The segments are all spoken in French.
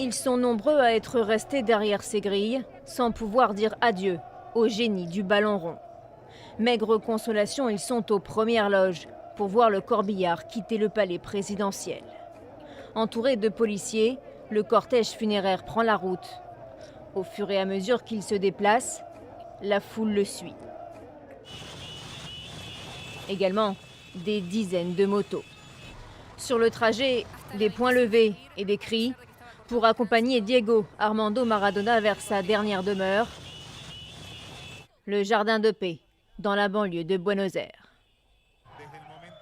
Ils sont nombreux à être restés derrière ces grilles, sans pouvoir dire adieu au génie du ballon rond. Maigre consolation, ils sont aux premières loges pour voir le corbillard quitter le palais présidentiel. Entouré de policiers, le cortège funéraire prend la route. Au fur et à mesure qu'il se déplace, la foule le suit. Également, des dizaines de motos. Sur le trajet, des poings levés et des cris pour accompagner Diego Armando Maradona vers sa dernière demeure, le Jardin de Paix, dans la banlieue de Buenos Aires.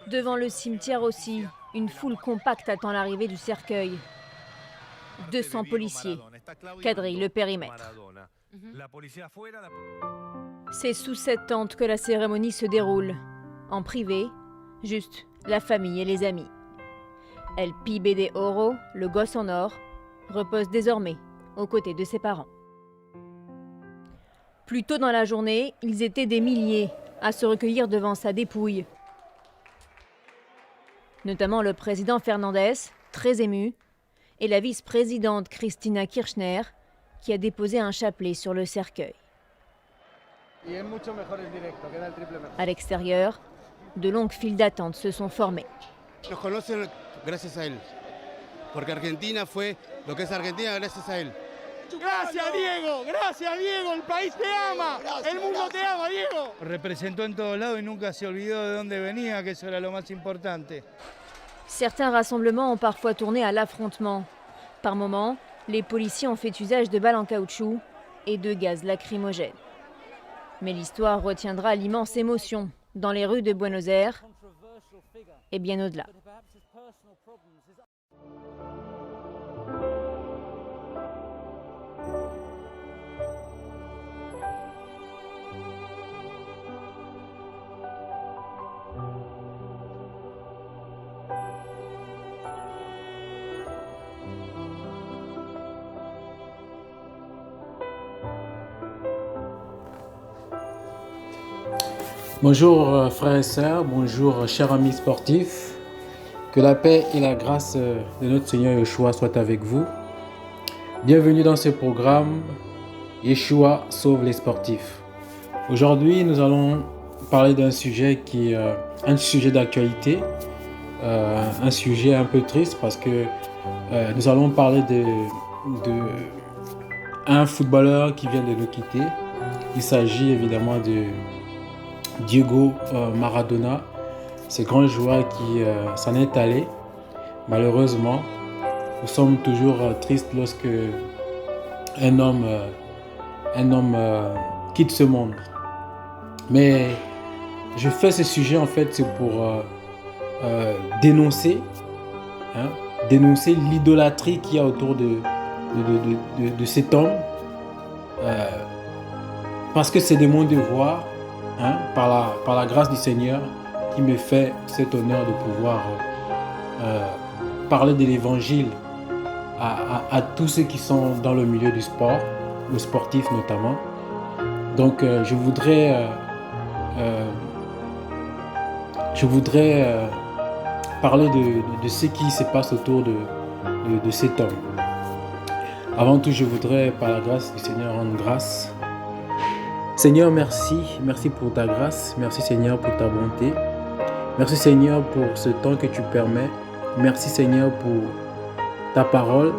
Devant le cimetière aussi, une foule compacte attend l'arrivée du cercueil. 200 policiers quadrillent le périmètre. C'est sous cette tente que la cérémonie se déroule. En privé, juste la famille et les amis. El Pibe de Oro, le gosse en or, repose désormais aux côtés de ses parents. Plus tôt dans la journée, ils étaient des milliers à se recueillir devant sa dépouille. Notamment le président Fernandez, très ému, et la vice-présidente Cristina Kirchner, qui a déposé un chapelet sur le cercueil. À l'extérieur, de longues files d'attente se sont formées. Nos conocen gracias a él, porque Argentina fue lo que es Argentina gracias a él. Gracias Diego, el país te ama, el mundo te ama, Diego. Representó en todos lados y nunca se olvidó de dónde venía, que eso era lo más importante. Certains rassemblements ont parfois tourné à l'affrontement. Par moments, les policiers ont fait usage de balles en caoutchouc et de gaz lacrymogène. Mais l'histoire retiendra l'immense émotion dans les rues de Buenos Aires et bien au-delà. Bonjour frères et sœurs, bonjour chers amis sportifs. Que la paix et la grâce de notre Seigneur Yeshua soient avec vous. Bienvenue dans ce programme Yeshua sauve les sportifs. Aujourd'hui, nous allons parler d'un sujet qui est un sujet d'actualité, un sujet un peu triste parce que nous allons parler de un footballeur qui vient de nous quitter. Il s'agit évidemment de Diego Maradona, ce grand joueur qui s'en est allé. Malheureusement, nous sommes toujours tristes lorsque un homme quitte ce monde. Mais je fais ce sujet en fait, c'est pour dénoncer l'idolâtrie qu'il y a autour de cet homme, parce que c'est de mon devoir. Par la grâce du Seigneur qui me fait cet honneur de pouvoir parler de l'évangile à tous ceux qui sont dans le milieu du sport, le sportif notamment. Donc je voudrais parler de ce qui se passe autour de cet homme. Avant tout, je voudrais par la grâce du Seigneur rendre grâce. Seigneur, merci pour ta grâce, merci Seigneur pour ta bonté, merci Seigneur pour ce temps que tu permets, merci Seigneur pour ta parole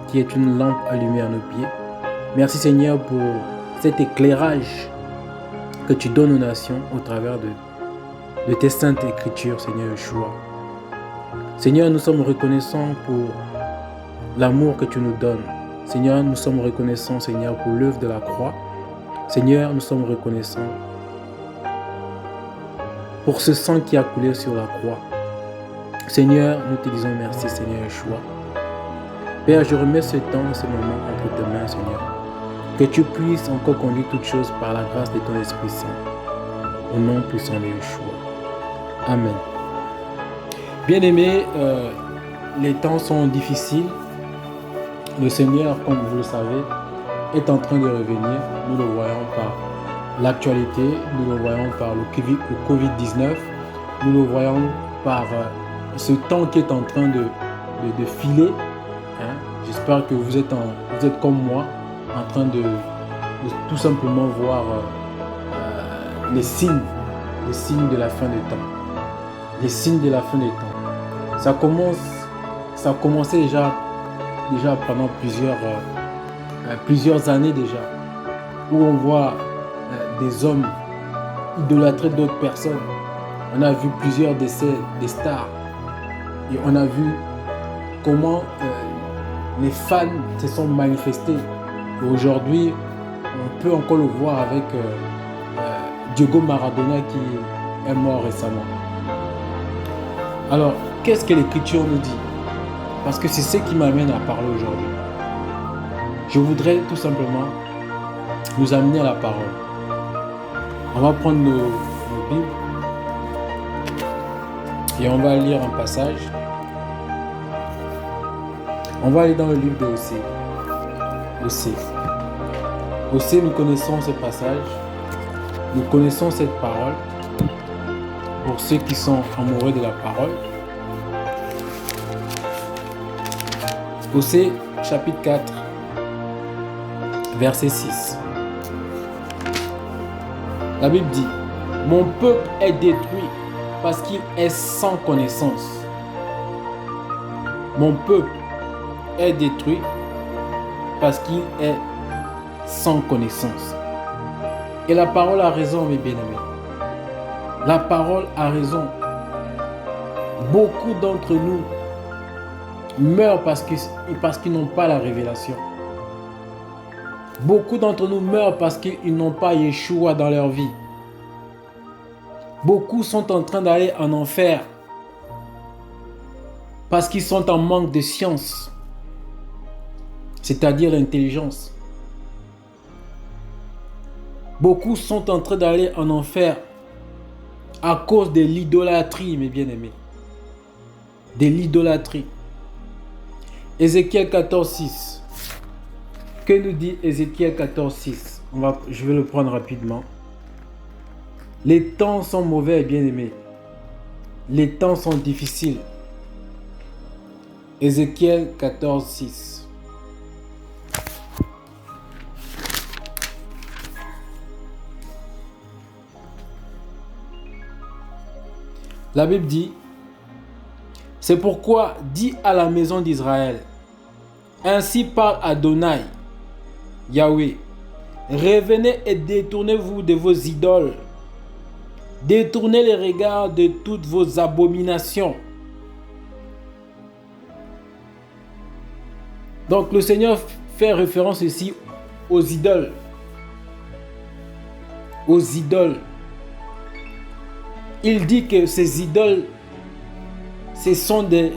qui est une lampe allumée à nos pieds, merci Seigneur pour cet éclairage que tu donnes aux nations au travers de tes saintes écritures, Seigneur Yeshua. Seigneur, nous sommes reconnaissants pour l'amour que tu nous donnes, Seigneur, nous sommes reconnaissants Seigneur pour l'œuvre de la croix. Seigneur, nous sommes reconnaissants pour ce sang qui a coulé sur la croix. Seigneur, nous te disons merci, Seigneur Yeshua. Père, je remets ce temps, ce moment entre tes mains, Seigneur. Que tu puisses encore conduire toutes choses par la grâce de ton Esprit Saint. Au nom puissant de Yeshua. Amen. Bien-aimés, les temps sont difficiles. Le Seigneur, comme vous le savez, est en train de revenir. Nous le voyons par l'actualité, nous le voyons par le Covid-19, nous le voyons par ce temps qui est en train de filer. Je J'espère que vous êtes comme moi, en train de tout simplement voir les signes de la fin des temps. Les signes de la fin des temps. Ça a commencé déjà pendant plusieurs années déjà, où on voit des hommes idolâtrer d'autres personnes. On a vu plusieurs décès des stars. Et on a vu comment les fans se sont manifestés. Et aujourd'hui, on peut encore le voir avec Diego Maradona qui est mort récemment. Alors, qu'est-ce que l'Écriture nous dit? Parce que c'est ce qui m'amène à parler aujourd'hui. Je voudrais tout simplement nous amener à la parole. On va prendre nos Bibles et on va lire un passage. On va aller dans le livre de Osée. Osée, nous connaissons ce passage. Nous connaissons cette parole. Pour ceux qui sont amoureux de la parole. Osée, chapitre 4, verset 6. La Bible dit: mon peuple est détruit parce qu'il est sans connaissance. Mon peuple est détruit parce qu'il est sans connaissance. Et la parole a raison, mes bien-aimés. La parole a raison. Beaucoup d'entre nous meurent parce qu'ils n'ont pas la révélation. Beaucoup d'entre nous meurent parce qu'ils n'ont pas Yeshua dans leur vie. Beaucoup sont en train d'aller en enfer parce qu'ils sont en manque de science, c'est-à-dire l'intelligence. Beaucoup sont en train d'aller en enfer à cause de l'idolâtrie, mes bien-aimés. De l'idolâtrie. Ézéchiel 14, 6. Que nous dit Ézéchiel 14, 6? Je vais le prendre rapidement. Les temps sont mauvais, bien-aimés. Les temps sont difficiles. Ézéchiel 14, 6. La Bible dit: c'est pourquoi dis à la maison d'Israël, ainsi parle Adonai, Yahweh, revenez et détournez-vous de vos idoles, détournez les regards de toutes vos abominations. Donc le Seigneur fait référence ici aux idoles. Aux idoles. Il dit que ces idoles, ce sont des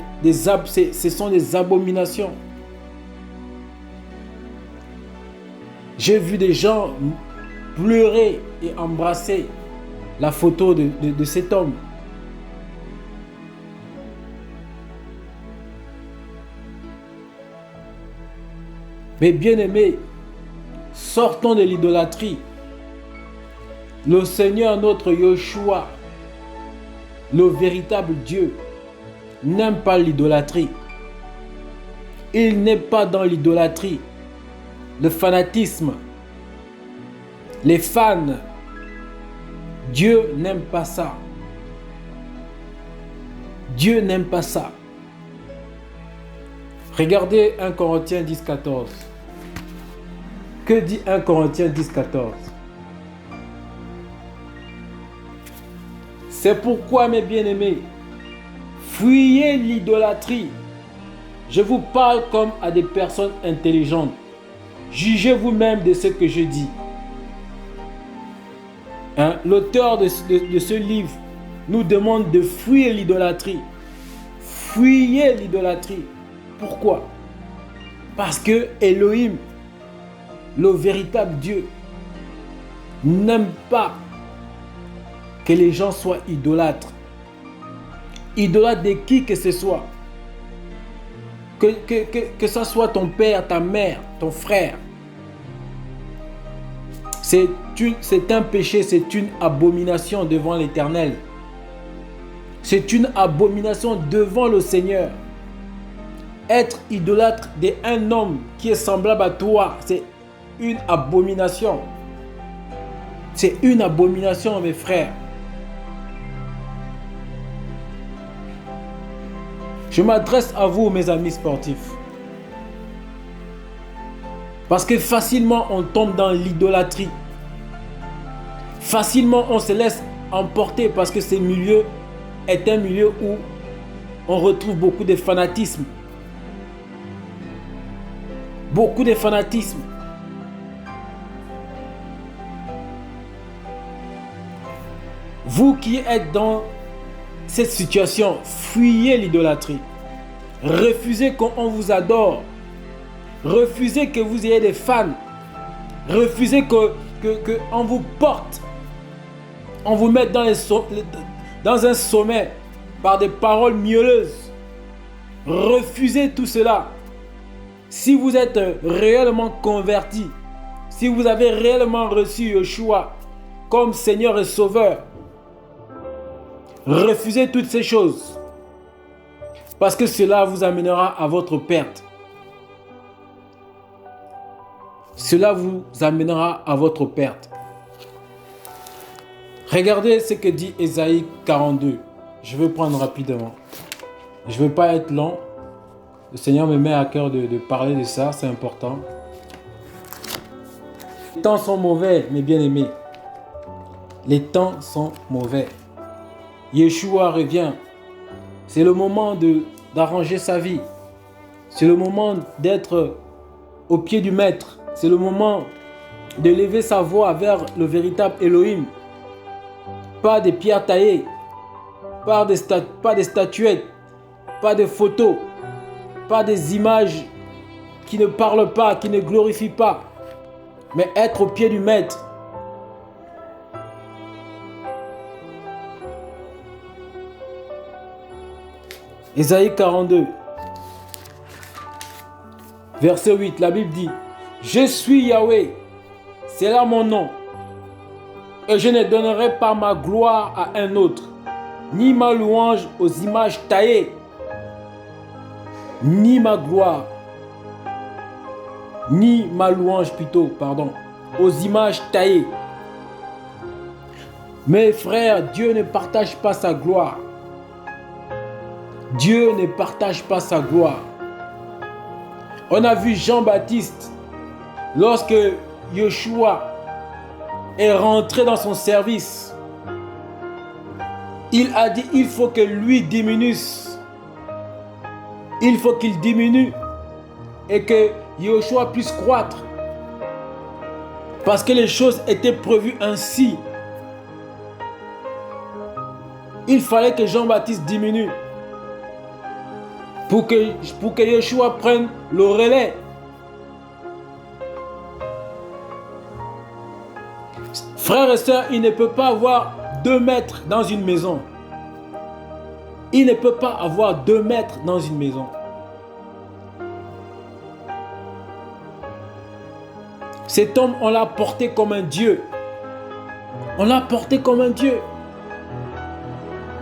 abominations. J'ai vu des gens pleurer et embrasser la photo de cet homme. Mais bien aimés, sortons de l'idolâtrie. Le Seigneur, notre Yeshua, le véritable Dieu, n'aime pas l'idolâtrie. Il n'est pas dans l'idolâtrie, le fanatisme, les fans. Dieu n'aime pas ça. Dieu n'aime pas ça. Regardez 1 Corinthiens 10, 14. Que dit 1 Corinthiens 10, 14? C'est pourquoi, mes bien-aimés, fuyez l'idolâtrie. Je vous parle comme à des personnes intelligentes. Jugez vous-même de ce que je dis. L'auteur de ce livre nous demande de fuir l'idolâtrie. Fuyez l'idolâtrie. Pourquoi? Parce que Elohim, le véritable Dieu, n'aime pas que les gens soient idolâtres. Idolâtres de qui que ce soit. Que ce soit ton père, ta mère, ton frère. C'est un péché, c'est une abomination devant l'Éternel. C'est une abomination devant le Seigneur. Être idolâtre d'un homme qui est semblable à toi, c'est une abomination. C'est une abomination, mes frères. Je m'adresse à vous, mes amis sportifs. Parce que facilement, on tombe dans l'idolâtrie. Facilement, on se laisse emporter parce que ce milieu est un milieu où on retrouve beaucoup de fanatisme. Beaucoup de fanatisme. Vous qui êtes dans cette situation, fuyez l'idolâtrie. Refusez qu'on vous adore. Refusez que vous ayez des fans. Refusez qu'on vous porte. On vous mette dans un sommet par des paroles mielleuses. Refusez tout cela. Si vous êtes réellement converti, si vous avez réellement reçu Yeshua comme Seigneur et Sauveur, refusez toutes ces choses. Parce que cela vous amènera à votre perte. Cela vous amènera à votre perte. Regardez ce que dit Ésaïe 42. Je vais prendre rapidement. Je ne veux pas être long. Le Seigneur me met à cœur de parler de ça, c'est important. Les temps sont mauvais, mes bien-aimés. Les temps sont mauvais. Yeshua revient. C'est le moment d'arranger sa vie. C'est le moment d'être au pied du Maître. C'est le moment de lever sa voix vers le véritable Elohim. Pas des pierres taillées, pas des statuettes, pas de photos, pas des images qui ne parlent pas, qui ne glorifient pas, mais être au pied du Maître. Ésaïe 42, verset 8, la Bible dit: je suis Yahweh, c'est là mon nom, et je ne donnerai pas ma gloire à un autre, ni ma louange aux images taillées, ni ma gloire, ni ma louange plutôt, aux images taillées. Mes frères, Dieu ne partage pas sa gloire. Dieu ne partage pas sa gloire. On a vu Jean-Baptiste, lorsque Yeshua est rentré dans son service, il a dit: il faut que lui diminue. Il faut qu'il diminue et que Yeshua puisse croître. Parce que les choses étaient prévues ainsi. Il fallait que Jean-Baptiste diminue pour que Yeshua prenne le relais. Frères et sœurs, il ne peut pas avoir 2 maîtres dans une maison. Il ne peut pas avoir 2 maîtres dans une maison. Cet homme, on l'a porté comme un Dieu. On l'a porté comme un Dieu.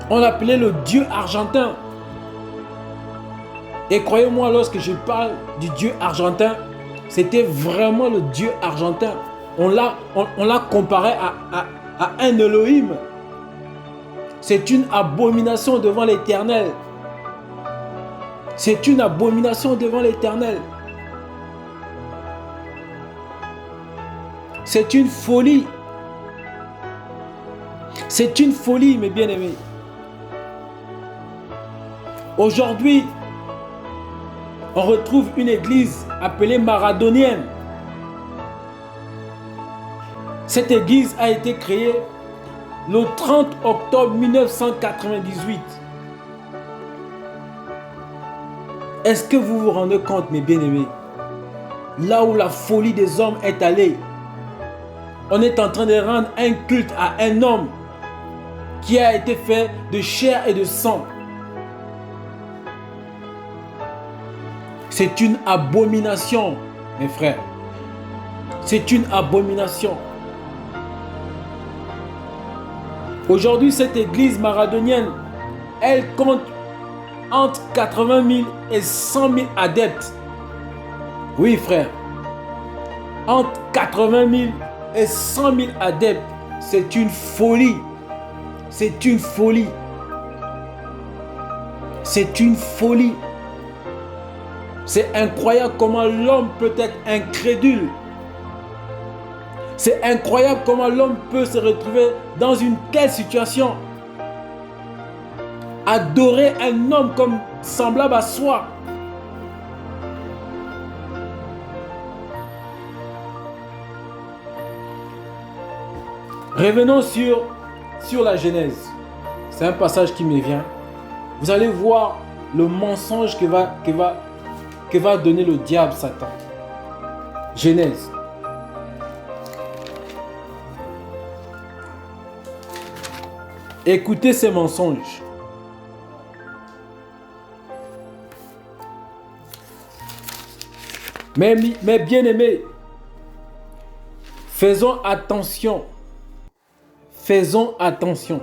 On l'appelait le Dieu argentin. Et croyez-moi, lorsque je parle du Dieu argentin, c'était vraiment le Dieu argentin. On l'a comparé à un Elohim. C'est une abomination devant l'Éternel. C'est une abomination devant l'Éternel. C'est une folie. C'est une folie, mes bien-aimés. Aujourd'hui, on retrouve une église appelée maradonienne. Cette église a été créée le 30 octobre 1998. Est-ce que vous vous rendez compte, mes bien-aimés? Là où la folie des hommes est allée, on est en train de rendre un culte à un homme qui a été fait de chair et de sang. C'est une abomination, mes frères. C'est une abomination. Aujourd'hui, cette église maradonienne, elle compte entre 80 000 et 100 000 adeptes. Oui, frère. Entre 80 000 et 100 000 adeptes. C'est une folie. C'est une folie. C'est une folie. C'est incroyable comment l'homme peut être incrédule. C'est incroyable comment l'homme peut se retrouver dans une telle situation. Adorer un homme comme semblable à soi. Revenons sur la Genèse. C'est un passage qui me vient. Vous allez voir le mensonge que va donner le diable, Satan. Genèse. Écoutez ces mensonges. Mais bien-aimés, faisons attention. Faisons attention.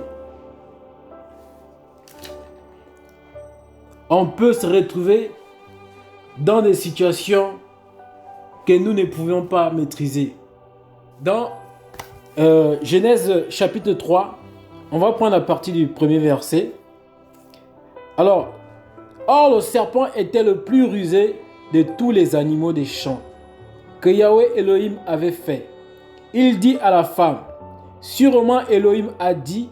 On peut se retrouver dans des situations que nous ne pouvions pas maîtriser. Dans Genèse chapitre 3, on va prendre la partie du premier verset. Alors, or le serpent était le plus rusé de tous les animaux des champs que Yahweh Elohim avait fait. Il dit à la femme, sûrement Elohim a dit,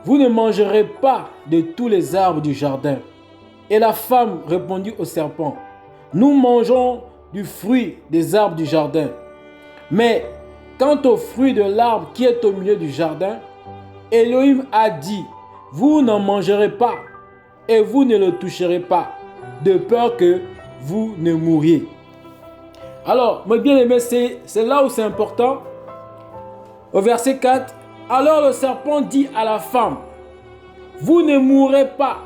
vous ne mangerez pas de tous les arbres du jardin. Et la femme répondit au serpent, nous mangeons du fruit des arbres du jardin. Mais quant au fruit de l'arbre qui est au milieu du jardin, Elohim a dit, vous n'en mangerez pas et vous ne le toucherez pas, de peur que vous ne mouriez. Alors, mes bien-aimés, c'est là où c'est important. Au verset 4, alors le serpent dit à la femme, vous ne mourrez pas,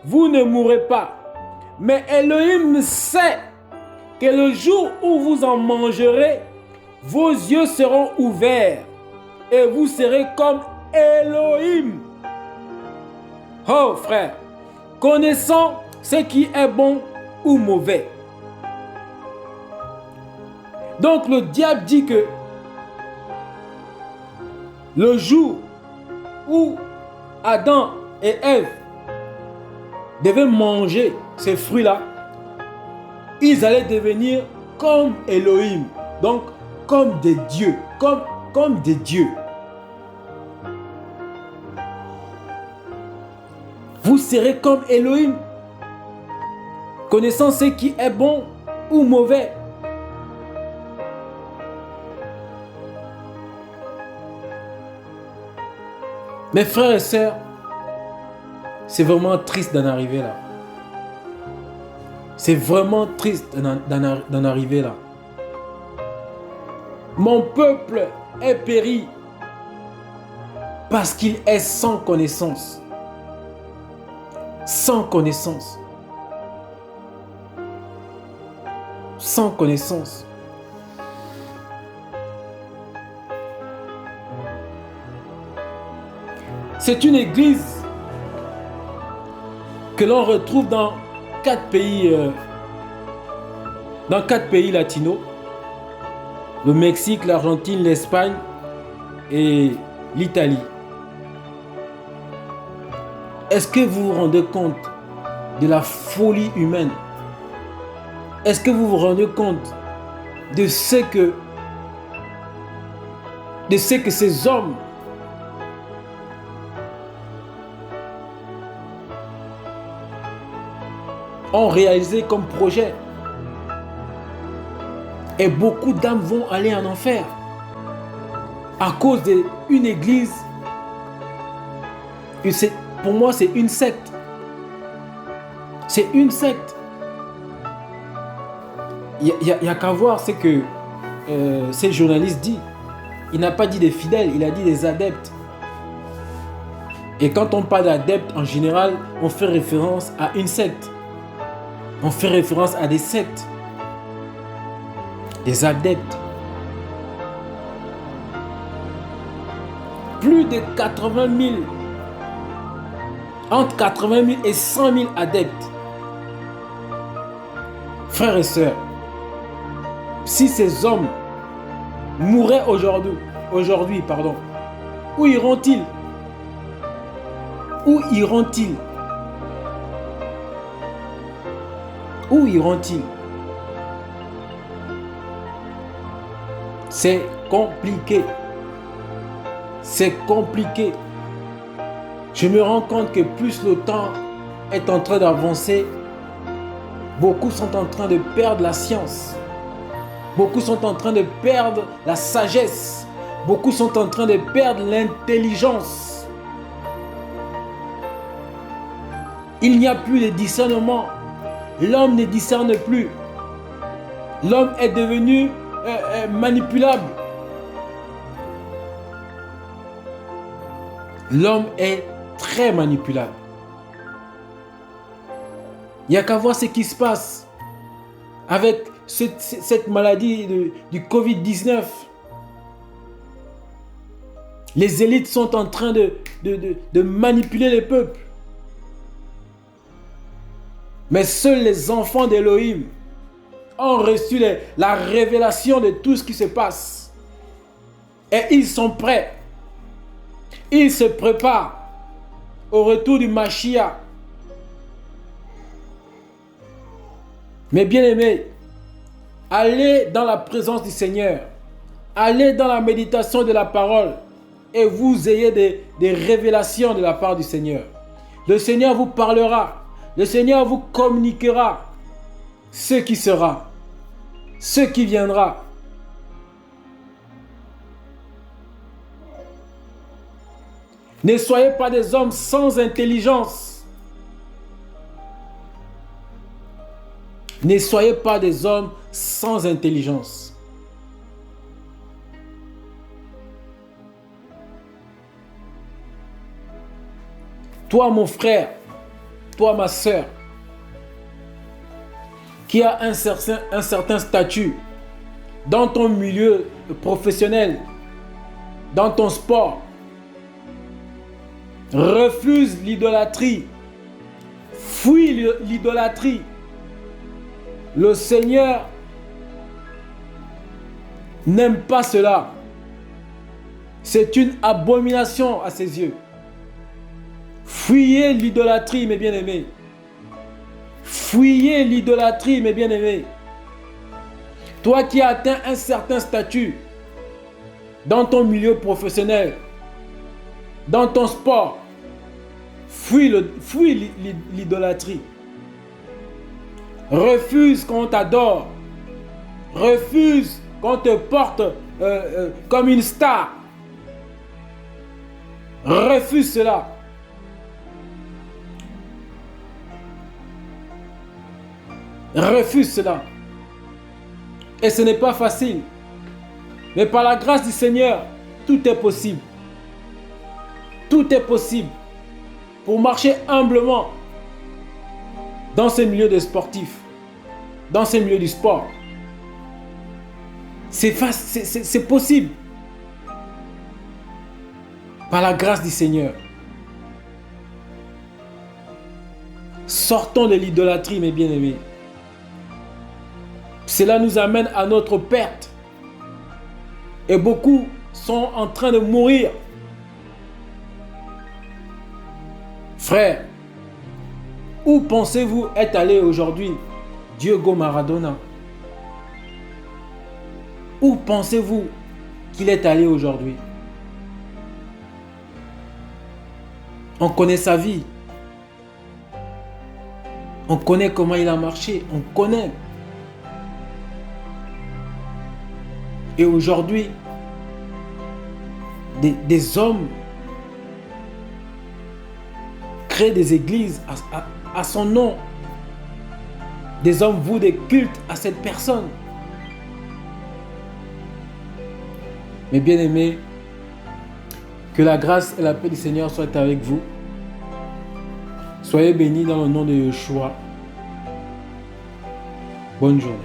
vous ne mourrez pas. Mais Elohim sait que le jour où vous en mangerez, vos yeux seront ouverts et vous serez comme Elohim. Oh frère, connaissant ce qui est bon ou mauvais. Donc le diable dit que le jour où Adam et Ève devaient manger ces fruits-là, ils allaient devenir comme Elohim, donc comme des dieux, comme des dieux. Vous serez comme Elohim, connaissant ce qui est bon ou mauvais. Mes frères et sœurs, c'est vraiment triste d'en arriver là. C'est vraiment triste d'en arriver là. Mon peuple est péri parce qu'il est sans connaissance. Sans connaissance. Sans connaissance. C'est une église que l'on retrouve dans 4 pays latinos. Le Mexique, l'Argentine, l'Espagne et l'Italie. Est-ce que vous vous rendez compte de la folie humaine? Est-ce que vous vous rendez compte de ce que ces hommes ont réalisé comme projet? Et beaucoup d'âmes vont aller en enfer à cause d'une église. Pour moi, c'est une secte. C'est une secte. Il n'y a qu'à voir ce que ces journalistes disent. Il n'a pas dit des fidèles, il a dit des adeptes. Et quand on parle d'adeptes, en général, on fait référence à une secte. On fait référence à des sectes. Des adeptes. Plus de 80 000 Entre 80 000 et 100 000 adeptes. Frères et sœurs, si ces hommes mouraient aujourd'hui, où iront-ils? Où iront-ils? Où iront-ils? C'est compliqué. C'est compliqué. Je me rends compte que plus le temps est en train d'avancer, beaucoup sont en train de perdre la science. Beaucoup sont en train de perdre la sagesse. Beaucoup sont en train de perdre l'intelligence. Il n'y a plus de discernement. L'homme ne discerne plus. L'homme est devenu manipulable. L'homme est très manipulable. Il n'y a qu'à voir ce qui se passe avec cette maladie du Covid-19. Les élites sont en train de manipuler les peuples. Mais seuls les enfants d'Élohim ont reçu la révélation de tout ce qui se passe. Et ils sont prêts. Ils se préparent au retour du Mashiach. Mes bien-aimés, allez dans la présence du Seigneur. Allez dans la méditation de la parole. Et vous ayez des révélations de la part du Seigneur. Le Seigneur vous parlera. Le Seigneur vous communiquera ce qui sera, ce qui viendra. Ne soyez pas des hommes sans intelligence. Ne soyez pas des hommes sans intelligence. Toi, mon frère, toi, ma soeur, qui a un certain statut dans ton milieu professionnel, dans ton sport, refuse l'idolâtrie, fuis l'idolâtrie. Le Seigneur n'aime pas cela. C'est une abomination à ses yeux. Fuyez l'idolâtrie, mes bien-aimés. Fuyez l'idolâtrie, mes bien-aimés. Toi qui as atteint un certain statut dans ton milieu professionnel, dans ton sport, fuis l'idolâtrie. Refuse qu'on t'adore. Refuse qu'on te porte comme une star. Refuse cela. Refuse cela. Et ce n'est pas facile. Mais par la grâce du Seigneur, tout est possible. Tout est possible. Pour marcher humblement dans ce milieu des sportifs, dans ce milieu du sport. C'est possible. Par la grâce du Seigneur. Sortons de l'idolâtrie, mes bien-aimés. Cela nous amène à notre perte. Et beaucoup sont en train de mourir. Frère, où pensez-vous être allé aujourd'hui, Diego Maradona? Où pensez-vous qu'il est allé aujourd'hui? On connaît sa vie. On connaît comment il a marché. On connaît. Et aujourd'hui, des hommes créent des églises à son nom. Des hommes vouent des cultes à cette personne. Mes bien-aimés, que la grâce et la paix du Seigneur soient avec vous. Soyez bénis dans le nom de Yeshua. Bonne journée.